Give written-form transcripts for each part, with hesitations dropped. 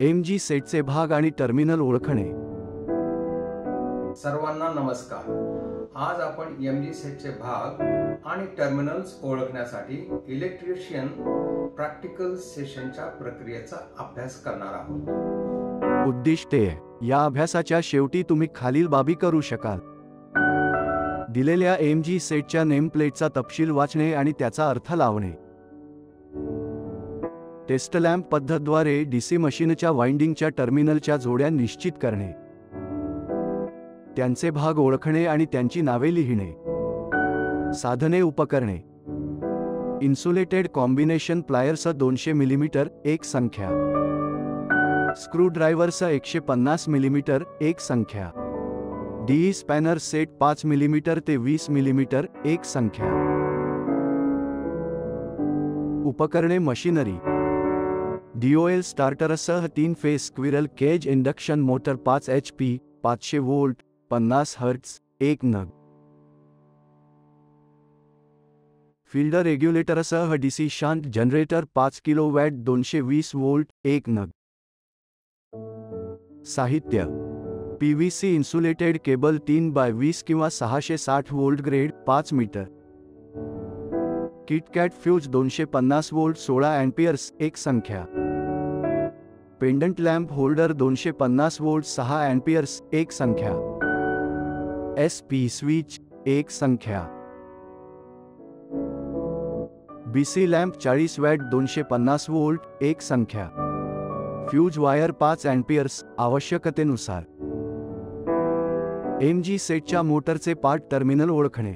MG सेटचे भाग आणि टर्मिनल ओळखणे. सर्वांना नमस्कार. आज आपण एमजी सेटचे भाग आणि टर्मिनल्स ओळखण्यासाठी इलेक्ट्रिशियन प्रॅक्टिकल सेशनच्या प्रक्रियेचा अभ्यास करणार आहोत. उद्दिष्टे. या अभ्यासाच्या शेवटी तुम्ही खालील बाबी करू शकाल. दिलेल्या एमजी सेटच्या नेमप्लेटचा तपशील वाचणे आणि त्याचा अर्थ लावणे. टेस्ट लॅम्प पद्धतद्वारे डीसी मशीनच्या वाइंडिंगच्या टर्मिनलच्या जोड्या निश्चित करणे. त्यांचे भाग ओळखणे आणि त्यांची नावे लिहिणे. साधने उपकरणे. इन्सुलेटेड कॉम्बिनेशन प्लायर्स 200 मिमी एक संख्या. स्क्रूड्रायव्हर्स 150 मिमी एक संख्या. डीई स्पॅनर सेट 5 मिमी ते 20 मिमी एक संख्या. उपकरणे मशिनरी. डीओएल स्टार्टरसह 3 phase squirrel cage induction motor 5 HP 500 volt 50 hertz 1 नग. फील्ड रेग्युलेटरसह DC shunt generator 5 kilowatt 220 volt 1 नग. साहित्य. पीव्हीसी इन्सुलेटेड केबल 3x20 किंवा 660 volt grade 5 metre. Kitkat fuse 250 volt 16 amperes 1 संख्या. Pendant lamp holder 250 volt 6 amperes 1 संख्या. SP switch 1 संख्या. BC lamp 40 watt 250 volt 1 संख्या. Fuse wire 5 Ampere's आवश्यकतेनुसार. MG सेटच्या मोटरचे पार्ट टर्मिनल ओळखणे.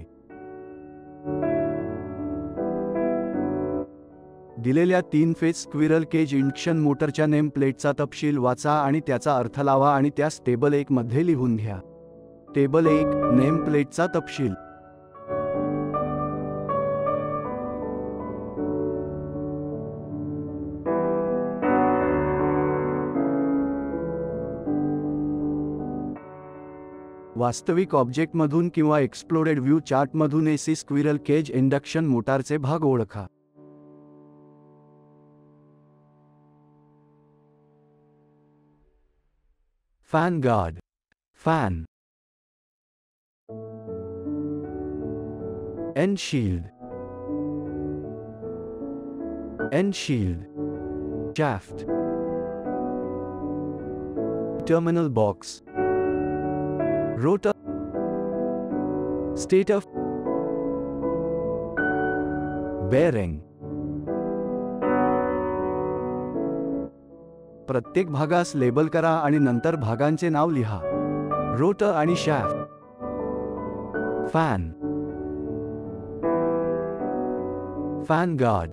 दिलेल्या 3 फेज स्क्विरल केज इंडक्शन मोटरच्या नेम प्लेटचा तपशील वाचा आणि त्याचा अर्थ लावा आणि त्यास टेबल 1 मध्ये लिहून घ्या. टेबल 1 नेम प्लेटचा तपशील. वास्तविक ऑब्जेक्टमधून किंवा एक्सप्लोडेड व्ह्यू चार्टमधून एसी स्क्विरल केज इंडक्शन मोटारचे भाग ओळखा. Fan guard. Fan. End shield. End shield. Shaft. Terminal box. Rotor. Stator. Bearing. प्रत्येक भागास लेबल करा आणि नंतर भागांचे नाव लिहा. रोटर आणि shaft. Fan. Fan guard.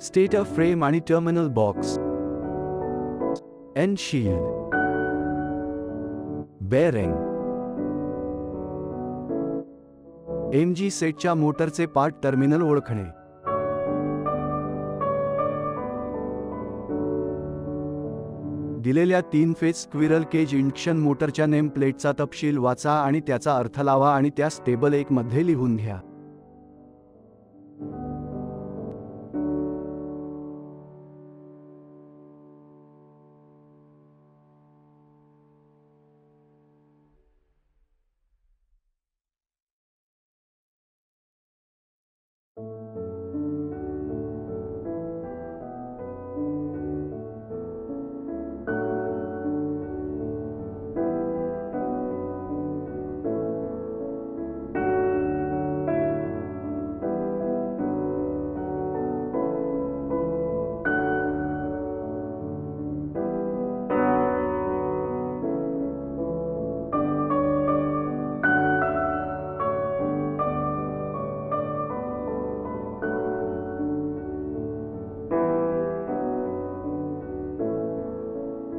Stator frame आणि terminal box. End shield. Bearing. MG सेटच्या मोटरचे पार्ट टर्मिनल ओळखणे. दिलेल्या 3 फेज स्क्विरल केज इंडक्शन मोटरच्या नेम प्लेटचा तपशील वाचा आणि त्याचा अर्थ लावा आणि त्यास टेबल 1 मध्ये लिहून घ्या.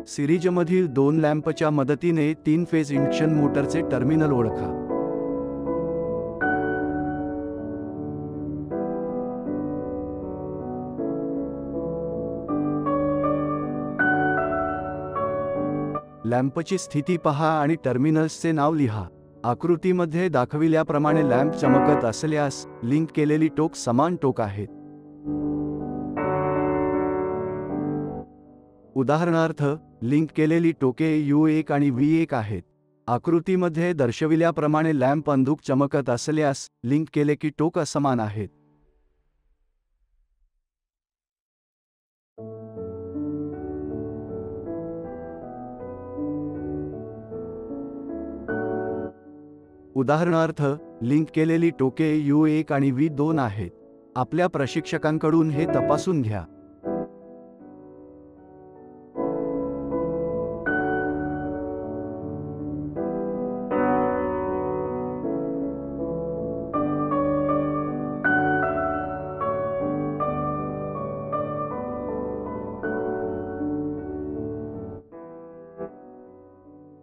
सिरीजमधील 2 लॅम्पच्या मदतीने 3 फेज इंडक्शन मोटरचे टर्मिनल ओळखा. लॅम्पची स्थिती पहा आणि टर्मिनल्सचे नाव लिहा. आकृतीमध्ये दाखविल्याप्रमाणे लॅम्प चमकत असल्यास लिंक केलेली टोक समान टोक आहेत. उदाहरणार्थ, लिंक केलेली टोके U1 आणि V1 आहेत. आकृतीमध्ये दर्शविल्याप्रमाणे लॅम्प अंधुक चमकत असल्यास लिंक केले की टोक असमान आहेत. उदाहरणार्थ, लिंक केलेली टोके U1 आणि V2 आहेत. आपल्या प्रशिक्षकांकडून हे तपासून घ्या.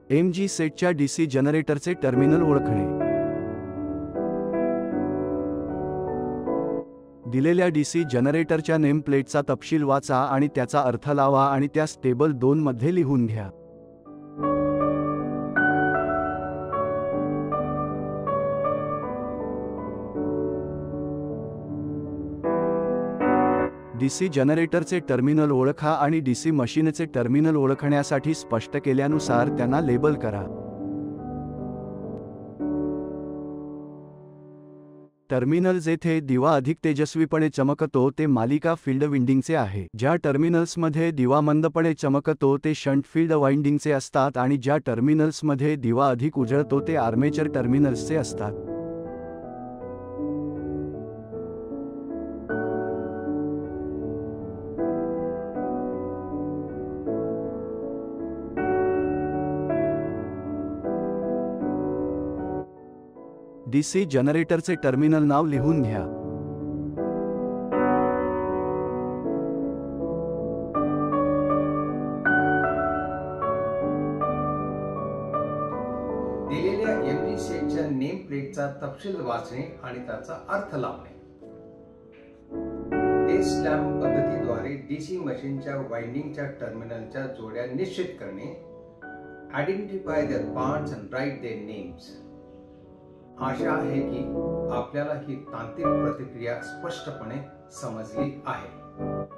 MG सेटच्या DC जनरेटरचे टर्मिनल ओळखणे. दिलेल्या DC जनरेटरच्या नेम प्लेटचा तपशील वाचा आणि त्याचा अर्थ लावा आणि त्यास टेबल 2 मध्ये लिहून घ्या. DC जनरेटरचे टर्मिनल ओळखा आणि DC मशीनचे टर्मिनल ओळखण्यासाठी स्पष्ट केल्यानुसार त्यांना लेबल करा. टर्मिनल जेथे दिवा अधिक तेजस्वीपणे चमकतो ते मालिका फील्ड विंडिंगचे आहे. ज्या टर्मिनल्समध्ये दिवा मंदपणे चमकतो ते शंट फील्ड वाइंडिंगचे असतात आणि ज्या टर्मिनल्समध्ये दिवा अधिक उजळतो ते आर्मेचर टर्मिनल्सचे असतात. DC जनरेटरचे टर्मिनल नाव लिहून घ्या. दिलेल्या MG सेटच्या नेम प्लेटचा तपशील वाचणे आणि त्याचा अर्थ लावणे. टेस्ट लॅम्प पद्धतीद्वारे DC मशीनच्या वाइंडिंगच्या टर्मिनलच्या जोड्या निश्चित करणे. Identify their parts and write their names. आशा आहे की आपल्याला ही तांत्रिक प्रतिक्रिया स्पष्टपणे समजली आहे.